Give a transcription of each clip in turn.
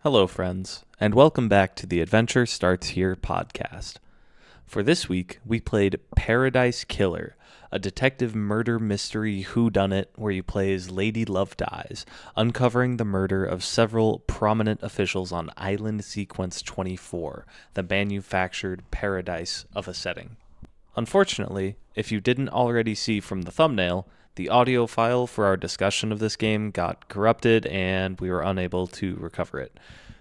Hello, friends, and welcome back to the Adventure Starts Here podcast. For this week, we played Paradise Killer, a detective murder mystery whodunit where you play as Lady Love Dies, uncovering the murder of several prominent officials on Island Sequence 24, the manufactured paradise of a setting. Unfortunately, if you didn't already see from the thumbnail, the audio file for our discussion of this game got corrupted and we were unable to recover it.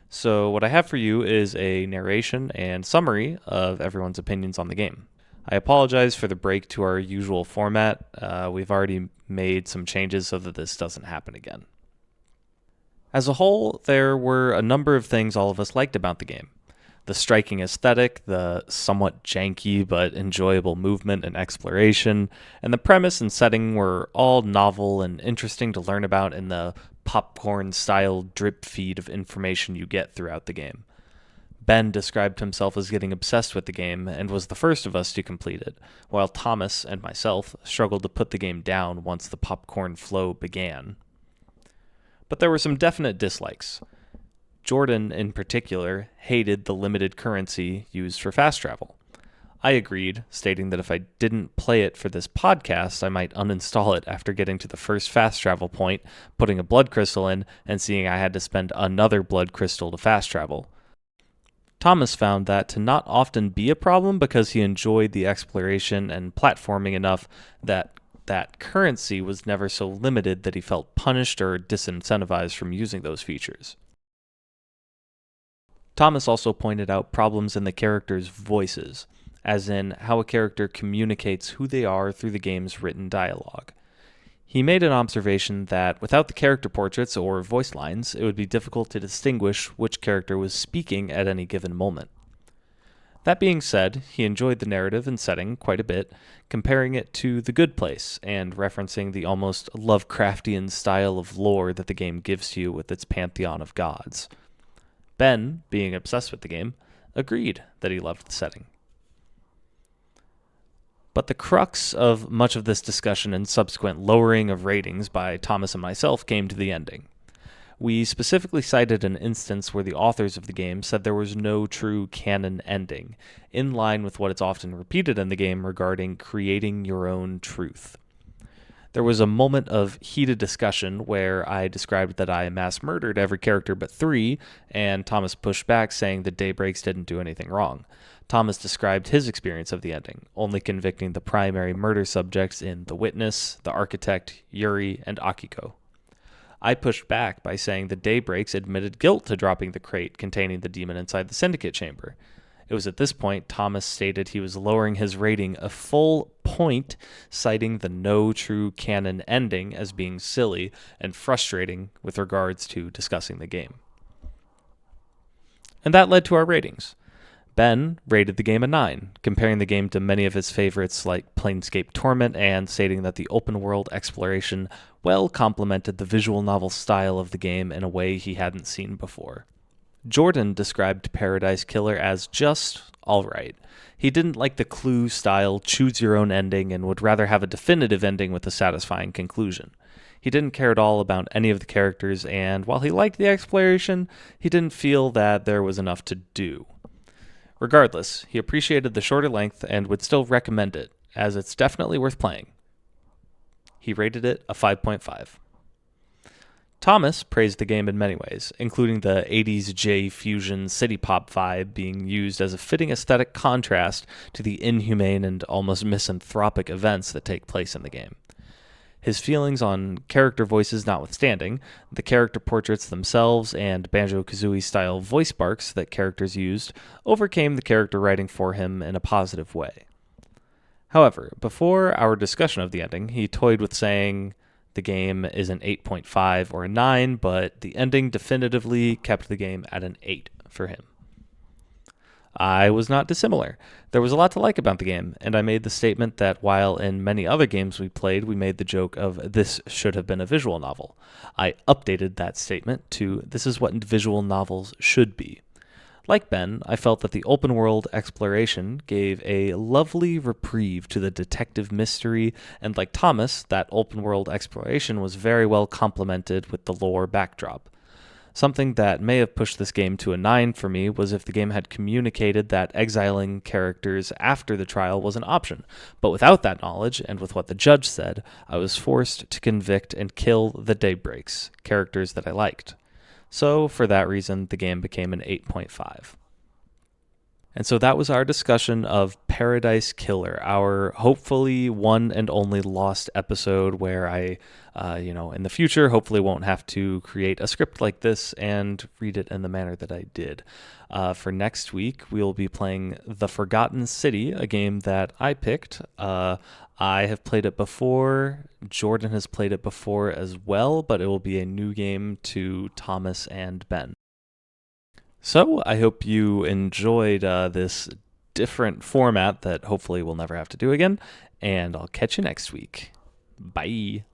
So what I have for you is a narration and summary of everyone's opinions on the game. I apologize for the break to our usual format. We've already made some changes so that this doesn't happen again. As a whole, there were a number of things all of us liked about the game. The striking aesthetic, the somewhat janky but enjoyable movement and exploration, and the premise and setting were all novel and interesting to learn about in the popcorn-style drip feed of information you get throughout the game. Ben described himself as getting obsessed with the game and was the first of us to complete it, while Thomas and myself struggled to put the game down once the popcorn flow began. But there were some definite dislikes. Jordan, in particular, hated the limited currency used for fast travel. I agreed, stating that if I didn't play it for this podcast, I might uninstall it after getting to the first fast travel point, putting a blood crystal in, and seeing I had to spend another blood crystal to fast travel. Thomas found that to not often be a problem because he enjoyed the exploration and platforming enough that currency was never so limited that he felt punished or disincentivized from using those features. Thomas also pointed out problems in the characters' voices, as in how a character communicates who they are through the game's written dialogue. He made an observation that without the character portraits or voice lines, it would be difficult to distinguish which character was speaking at any given moment. That being said, he enjoyed the narrative and setting quite a bit, comparing it to The Good Place and referencing the almost Lovecraftian style of lore that the game gives to you with its pantheon of gods. Ben, being obsessed with the game, agreed that he loved the setting. But the crux of much of this discussion and subsequent lowering of ratings by Thomas and myself came to the ending. We specifically cited an instance where the authors of the game said there was no true canon ending, in line with what is often repeated in the game regarding creating your own truth. There was a moment of heated discussion where I described that I mass murdered every character but 3, and Thomas pushed back saying the Daybreaks didn't do anything wrong. Thomas described his experience of the ending, only convicting the primary murder subjects in The Witness, the Architect, Yuri, and Akiko. I pushed back by saying the Daybreaks admitted guilt to dropping the crate containing the demon inside the Syndicate chamber. It was at this point Thomas stated he was lowering his rating a full point, citing the no true canon ending as being silly and frustrating with regards to discussing the game. And that led to our ratings. Ben rated the game a 9, comparing the game to many of his favorites like Planescape Torment and stating that the open world exploration well complemented the visual novel style of the game in a way he hadn't seen before. Jordan described Paradise Killer as just alright. He didn't like the Clue-style choose-your-own ending and would rather have a definitive ending with a satisfying conclusion. He didn't care at all about any of the characters, and while he liked the exploration, he didn't feel that there was enough to do. Regardless, he appreciated the shorter length and would still recommend it, as it's definitely worth playing. He rated it a 5.5. Thomas praised the game in many ways, including the 80s J-fusion city pop vibe being used as a fitting aesthetic contrast to the inhumane and almost misanthropic events that take place in the game. His feelings on character voices notwithstanding, the character portraits themselves and Banjo-Kazooie-style voice barks that characters used overcame the character writing for him in a positive way. However, before our discussion of the ending, he toyed with saying the game is an 8.5 or a 9, but the ending definitively kept the game at an 8 for him. I was not dissimilar. There was a lot to like about the game, and I made the statement that while in many other games we played, we made the joke of this should have been a visual novel. I updated that statement to this is what visual novels should be. Like Ben, I felt that the open world exploration gave a lovely reprieve to the detective mystery, and like Thomas, that open world exploration was very well complemented with the lore backdrop. Something that may have pushed this game to a 9 for me was if the game had communicated that exiling characters after the trial was an option. But without that knowledge, and with what the judge said, I was forced to convict and kill the Daybreaks, characters that I liked. So, for that reason, the game became an 8.5. And so that was our discussion of Paradise Killer, our hopefully one and only lost episode where I, in the future, hopefully won't have to create a script like this and read it in the manner that I did. For next week, we'll be playing The Forgotten City, a game that I picked. I have played it before. Jordan has played it before as well, but it will be a new game to Thomas and Ben. So I hope you enjoyed this different format that hopefully we'll never have to do again, and I'll catch you next week. Bye.